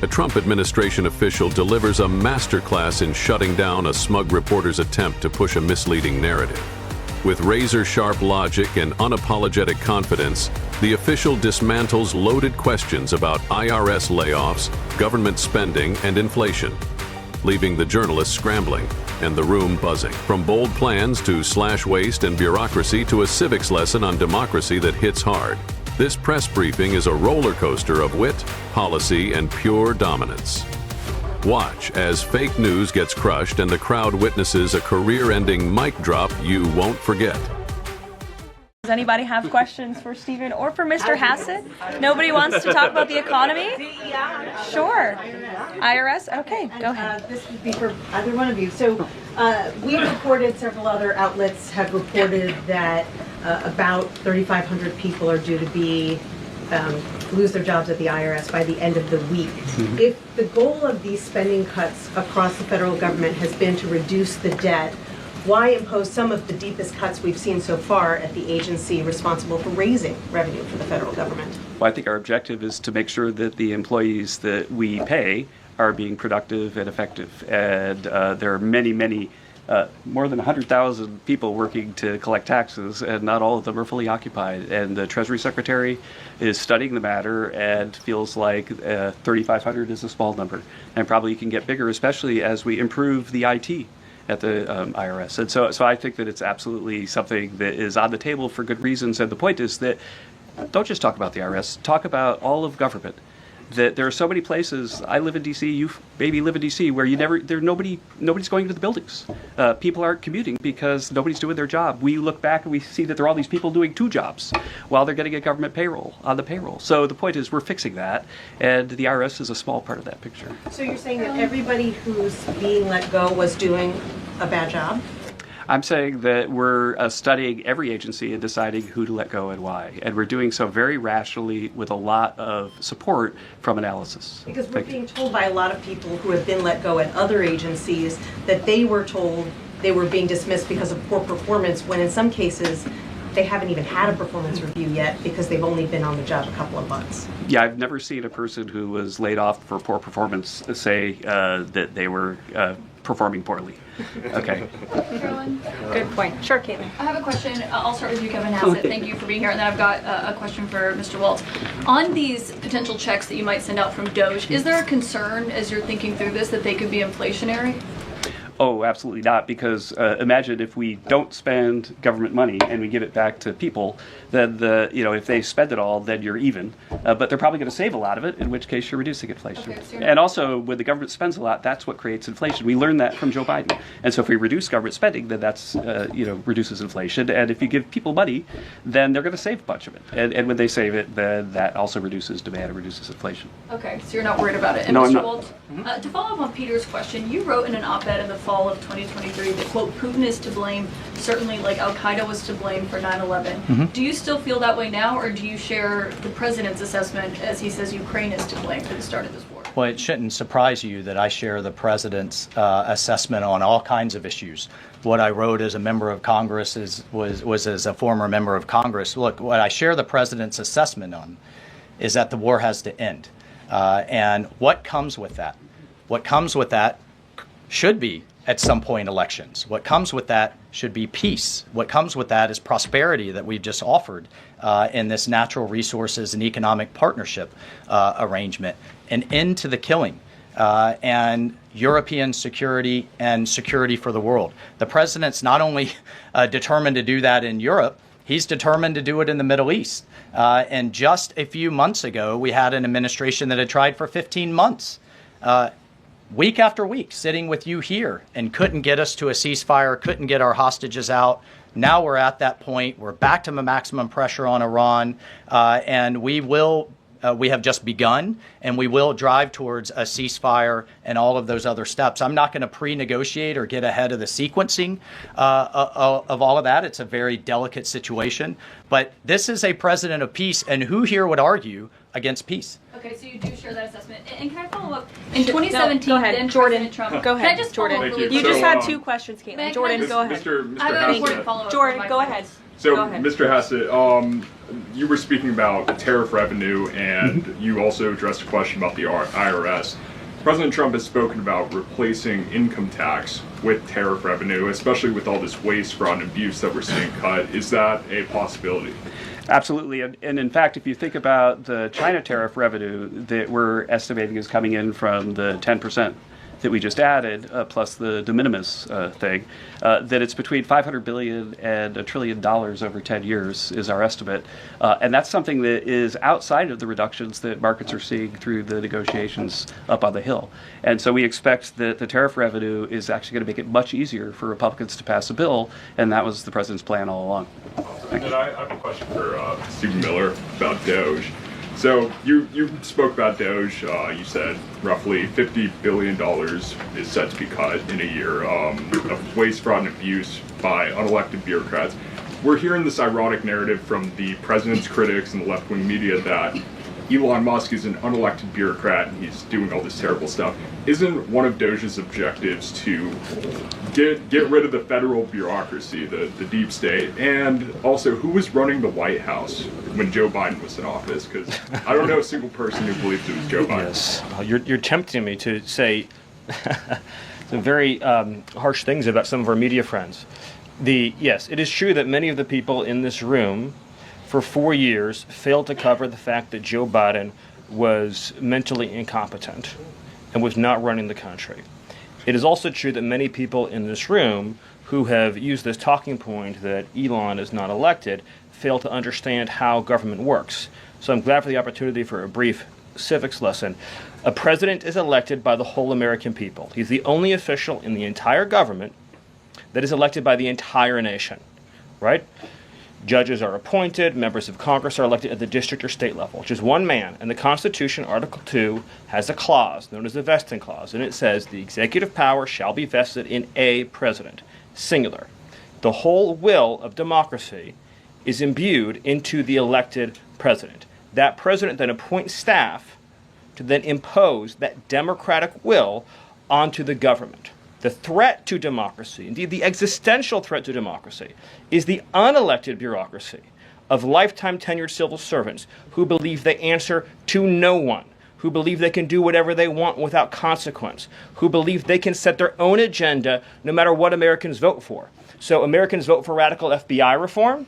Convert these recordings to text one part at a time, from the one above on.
A Trump administration official delivers a masterclass in shutting down a smug reporter's attempt to push a misleading narrative. With razor-sharp logic and unapologetic confidence, the official dismantles loaded questions about IRS layoffs, government spending, and inflation, leaving the journalists scrambling and the room buzzing. From bold plans to slash waste and bureaucracy to a civics lesson on democracy that hits hard, this press briefing is a roller coaster of wit, policy, and pure dominance. Watch as fake news gets crushed and the crowd witnesses a career-ending mic drop you won't forget. Does anybody have questions for Stephen or for Mr. Hassett? Nobody wants to talk about the economy? Sure. IRS? Okay, go ahead. This would be for either one of you. So we reported, several other outlets have reported that about 3,500 people are due to be lose their jobs at the IRS by the end of the week. If the goal of these spending cuts across the federal government has been to reduce the debt, why impose some of the deepest cuts we've seen so far at the agency responsible for raising revenue for the federal government? Well, I think our objective is to make sure that the employees that we pay are being productive and effective. And there are many, more than 100,000 people working to collect taxes, and not all of them are fully occupied. And the Treasury Secretary is studying the matter and feels like 3,500 is a small number, and probably can get bigger, especially as we improve the IT at the IRS. And so I think that it's absolutely something that is on the table for good reasons. And the point is that don't just talk about the IRS, talk about all of government. That there are so many places. I live in D.C. You maybe live in D.C. where nobody's going to the buildings. People aren't commuting because nobody's doing their job. We look back and we see that there are all these people doing two jobs while they're getting a government payroll on the payroll. So the point is we're fixing that, and the IRS is a small part of that picture. So you're saying that everybody who's being let go was doing a bad job? I'm saying that we're studying every agency and deciding who to let go and why. And we're doing so very rationally with a lot of support from analysis. Because we're being told by a lot of people who have been let go at other agencies that they were told they were being dismissed because of poor performance, when in some cases they haven't even had a performance review yet because they've only been on the job a couple of months. Yeah, I've never seen a person who was laid off for poor performance say that they were performing poorly. Okay. Carolyn? Good point. Sure, Caitlin. I have a question. I'll start with you, Kevin Hassett. Thank you for being here. And then I've got a question for Mr. Waltz. On these potential checks that you might send out from DOJ, is there a concern as you're thinking through this that they could be inflationary? Oh, absolutely not, because imagine if we don't spend government money and we give it back to people, then if they spend it all, then you're even. But they're probably going to save a lot of it, in which case you're reducing inflation. Okay, so and also, when the government spends a lot, that's what creates inflation. We learned that from Joe Biden. And so if we reduce government spending, then that's reduces inflation. And if you give people money, then they're going to save a bunch of it. And when they save it, then that also reduces demand and reduces inflation. Okay, so you're not worried about it. And no, Mr. Waltz, to follow up on Peter's question, you wrote in an op-ed in the fall of 2023 that, quote, Putin is to blame, certainly like Al-Qaeda was to blame for 9/11. Do you still feel that way now, or do you share the president's assessment as he says Ukraine is to blame for the start of this war? Well, it shouldn't surprise you that I share the president's assessment on all kinds of issues. What I wrote as a member of Congress was as a former member of Congress. Look, what I share the president's assessment on is that the war has to end. And what comes with that? What comes with that should be, at some point, elections. What comes with that should be peace. What comes with that is prosperity that we've just offered in this natural resources and economic partnership arrangement, an end to the killing, and European security and security for the world. The president's not only determined to do that in Europe, he's determined to do it in the Middle East. And just a few months ago, we had an administration that had tried for 15 months. Week after week, sitting with you here and couldn't get us to a ceasefire, couldn't get our hostages out. Now we're at that point. We're back to maximum pressure on Iran, and we have just begun, and we will drive towards a ceasefire and all of those other steps. I'm not going to pre-negotiate or get ahead of the sequencing of all of that. It's a very delicate situation, but this is a president of peace, and who here would argue against peace? Okay, so you do share that assessment. And can I follow up? In 2017, go ahead, then Jordan. President Trump. Go ahead, can I just Jordan. Really You just had two questions, Caitlin. Jordan, go ahead. I have an important follow-up. Jordan, go ahead. So, Go ahead. Mr. Hassett, you were speaking about tariff revenue, and you also addressed a question about the IRS. President Trump has spoken about replacing income tax with tariff revenue, especially with all this waste, fraud, and abuse that we're seeing cut. Is that a possibility? Absolutely. And in fact, if you think about the China tariff revenue that we're estimating is coming in from the 10% that we just added, plus the de minimis thing, that it's between $500 billion and $1 trillion over 10 years is our estimate. And that's something that is outside of the reductions that markets are seeing through the negotiations up on the Hill. And so we expect that the tariff revenue is actually going to make it much easier for Republicans to pass a bill, and that was the president's plan all along. And then I have a question for Stephen Miller about Doge. So you spoke about Doge. You said roughly $50 billion is set to be cut in a year of waste, fraud, and abuse by unelected bureaucrats. We're hearing this ironic narrative from the president's critics and the left-wing media that Elon Musk is an unelected bureaucrat and he's doing all this terrible stuff. Isn't one of Doge's objectives to get rid of the federal bureaucracy, the deep state? And also, who was running the White House when Joe Biden was in office? Because I don't know a single person who believes it was Joe Biden. Yes, you're tempting me to say some very harsh things about some of our media friends. Yes, it is true that many of the people in this room for 4 years failed to cover the fact that Joe Biden was mentally incompetent and was not running the country. It is also true that many people in this room who have used this talking point that Elon is not elected fail to understand how government works. So I'm glad for the opportunity for a brief civics lesson. A president is elected by the whole American people. He's the only official in the entire government that is elected by the entire nation, right? Judges are appointed, members of Congress are elected at the district or state level, which is one man. And the Constitution, Article 2, has a clause known as the vesting clause, and it says the executive power shall be vested in a president, singular. The whole will of democracy is imbued into the elected president. That president then appoints staff to then impose that democratic will onto the government. The threat to democracy, indeed the existential threat to democracy, is the unelected bureaucracy of lifetime tenured civil servants who believe they answer to no one, who believe they can do whatever they want without consequence, who believe they can set their own agenda no matter what Americans vote for. So Americans vote for radical FBI reform,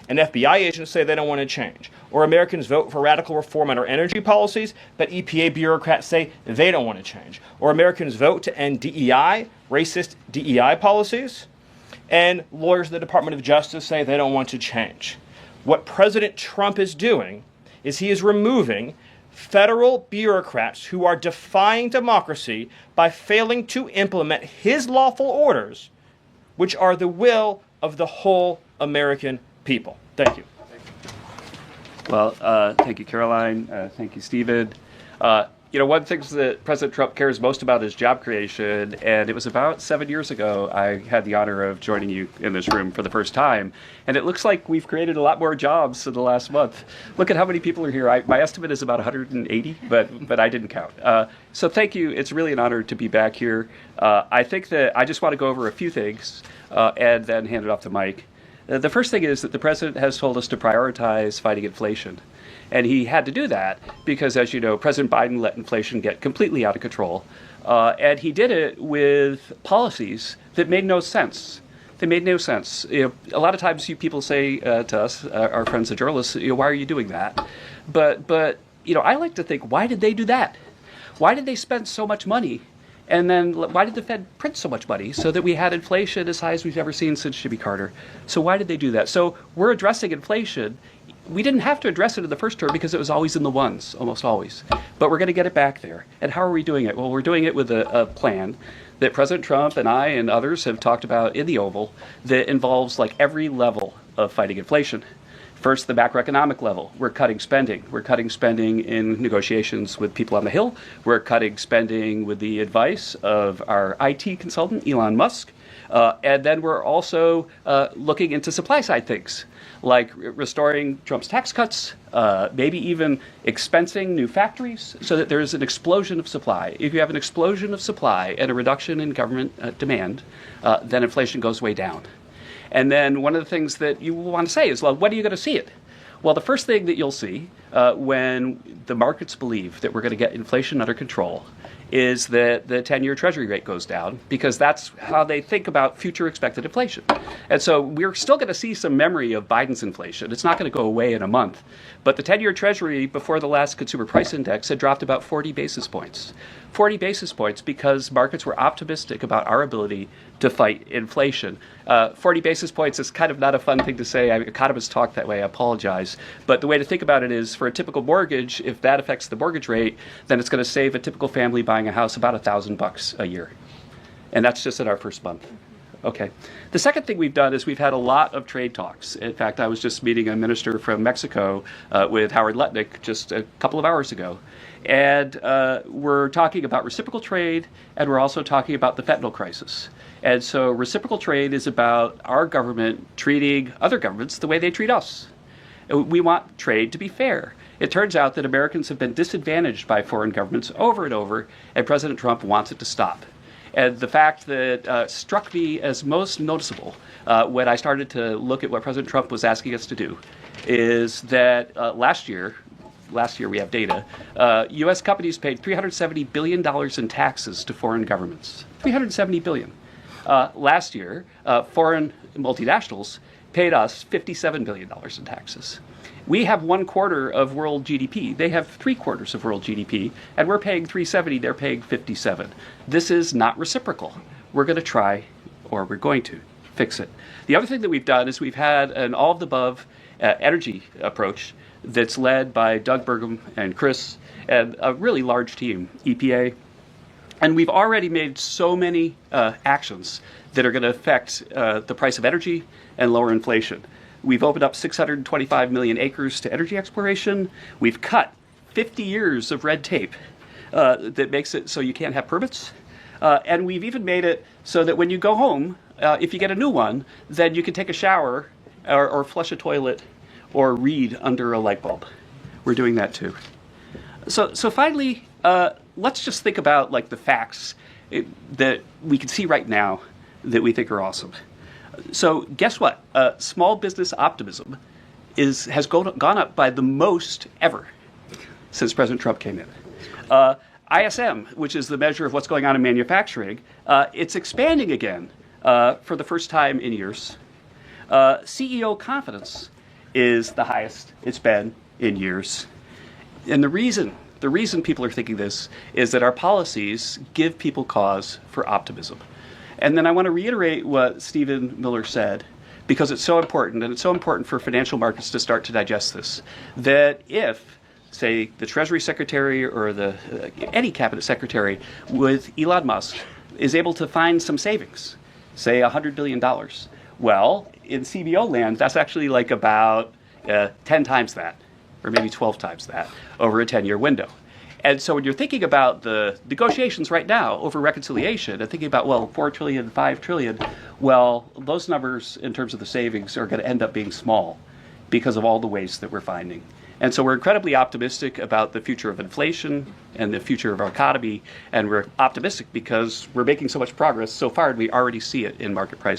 and FBI agents say they don't want to change. Or Americans vote for radical reform on our energy policies, but EPA bureaucrats say they don't want to change. Or Americans vote to end DEI, racist DEI policies, and lawyers of the Department of Justice say they don't want to change. What President Trump is doing is he is removing federal bureaucrats who are defying democracy by failing to implement his lawful orders, which are the will of the whole American people. Thank you. Well, thank you, Caroline. Thank you, Stephen. One of the things that President Trump cares most about is job creation, and it was about 7 years ago I had the honor of joining you in this room for the first time, and it looks like we've created a lot more jobs in the last month. Look at how many people are here. My estimate is about 180, but I didn't count. So thank you. It's really an honor to be back here. I think that I just want to go over a few things and then hand it off to Mike. The first thing is that the president has told us to prioritize fighting inflation. And he had to do that because, as you know, President Biden let inflation get completely out of control. And he did it with policies that made no sense. They made no sense. A lot of times people say to us, our friends the journalists, why are you doing that? But I like to think, why did they do that? Why did they spend so much money? And then why did the Fed print so much money so that we had inflation as high as we've ever seen since Jimmy Carter? So why did they do that? So we're addressing inflation. We didn't have to address it in the first term because it was always in the ones, almost always. But we're going to get it back there. And how are we doing it? Well, we're doing it with a plan that President Trump and I and others have talked about in the Oval that involves like every level of fighting inflation. First, the macroeconomic level. We're cutting spending. We're cutting spending in negotiations with people on the Hill. We're cutting spending with the advice of our IT consultant, Elon Musk. And then we're also looking into supply side things, like restoring Trump's tax cuts, maybe even expensing new factories so that there's an explosion of supply. If you have an explosion of supply and a reduction in government demand, then inflation goes way down. And then one of the things that you want to say is, well, when are you going to see it? Well, the first thing that you'll see when the markets believe that we're going to get inflation under control is that the 10-year Treasury rate goes down, because that's how they think about future expected inflation. And so we're still going to see some memory of Biden's inflation. It's not going to go away in a month. But the 10-year Treasury before the last consumer price index had dropped about 40 basis points. 40 basis points because markets were optimistic about our ability to fight inflation. 40 basis points is kind of not a fun thing to say. Economists talk that way, I apologize. But the way to think about it is, for a typical mortgage, if that affects the mortgage rate, then it's going to save a typical family buying a house about $1,000 a year. And that's just in our first month. Okay. The second thing we've done is we've had a lot of trade talks. In fact, I was just meeting a minister from Mexico with Howard Lutnick just a couple of hours ago. And we're talking about reciprocal trade, and we're also talking about the fentanyl crisis. And so reciprocal trade is about our government treating other governments the way they treat us. We want trade to be fair. It turns out that Americans have been disadvantaged by foreign governments over and over, and President Trump wants it to stop. And the fact that struck me as most noticeable when I started to look at what President Trump was asking us to do is that last year we have data, U.S. companies paid $370 billion in taxes to foreign governments. $370 billion. Last year, foreign multinationals paid us $57 billion in taxes. We have 1/4 of world GDP. They have 3/4 of world GDP, and we're paying 370, they're paying 57. This is not reciprocal. We're going to try, or we're going to, fix it. The other thing that we've done is we've had an all-of-the-above energy approach that's led by Doug Burgum and Chris and a really large team, EPA. And we've already made so many actions that are going to affect the price of energy and lower inflation. We've opened up 625 million acres to energy exploration. We've cut 50 years of red tape that makes it so you can't have permits. And we've even made it so that when you go home, if you get a new one, then you can take a shower or flush a toilet or read under a light bulb. We're doing that too. So finally, let's just think about like the facts that we can see right now that we think are awesome. So guess what? Small business optimism has gone up by the most ever since President Trump came in. ISM, which is the measure of what's going on in manufacturing, it's expanding again for the first time in years. CEO confidence is the highest it's been in years. And the reason people are thinking this is that our policies give people cause for optimism. And then I want to reiterate what Stephen Miller said, because it's so important, and it's so important for financial markets to start to digest this, that if, say, the Treasury Secretary or any cabinet secretary with Elon Musk is able to find some savings, say $100 billion, well, in CBO land, that's actually like about 10 times that, or maybe 12 times that, over a 10-year window. And so when you're thinking about the negotiations right now over reconciliation and thinking about, well, 4 trillion, 5 trillion, well, those numbers in terms of the savings are going to end up being small because of all the waste that we're finding. And so we're incredibly optimistic about the future of inflation and the future of our economy. And we're optimistic because we're making so much progress so far, and we already see it in market prices.